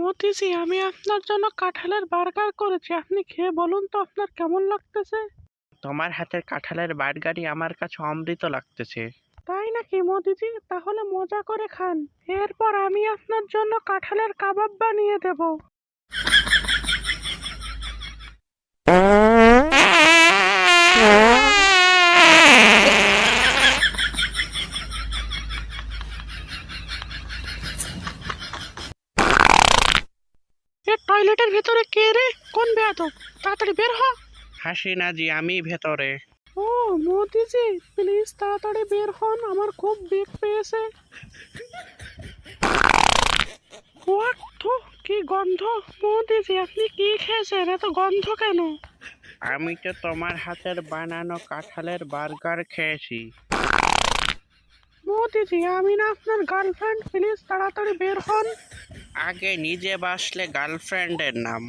মোদিজি, আমি আপনার জন্য কাঁঠালের বার্গার করেছি, আপনি খেয়ে বলুন তো আপনার কেমন লাগতেছে। তোমার হাতের কাঁঠালের বার্গারই আমার কাছে অমৃত লাগতেছে। তাই নাকি মোদিজি? তাহলে মজা করে খান। এরপর আমি আপনার জন্য কাঁঠালের কাবাব বানিয়ে দেব। এ টয়লেটের ভেতরে কে রে? কোন বেয়াদব? তাড়াতাড়ি বের হ। হাসিনা জি, আমি ভেতরে। ও মোদিজি, প্লিজ তাড়াতাড়ি বের হন, আমার খুব বেগ পেয়েছে। হোয়াট থু, কি গন্ধ! মোদিজি, আপনি কি খেয়েছেন? এত গন্ধ কেন? আমি তো তোমার হাতের বানানো কাঁঠালের বার্গার খেয়েছি। মোদিজি, আমি না আপনার গার্লফ্রেন্ড, প্লিজ তাড়াতাড়ি বের হন। আগে নিজে বাসলে গার্লফ্রেন্ডের নাম।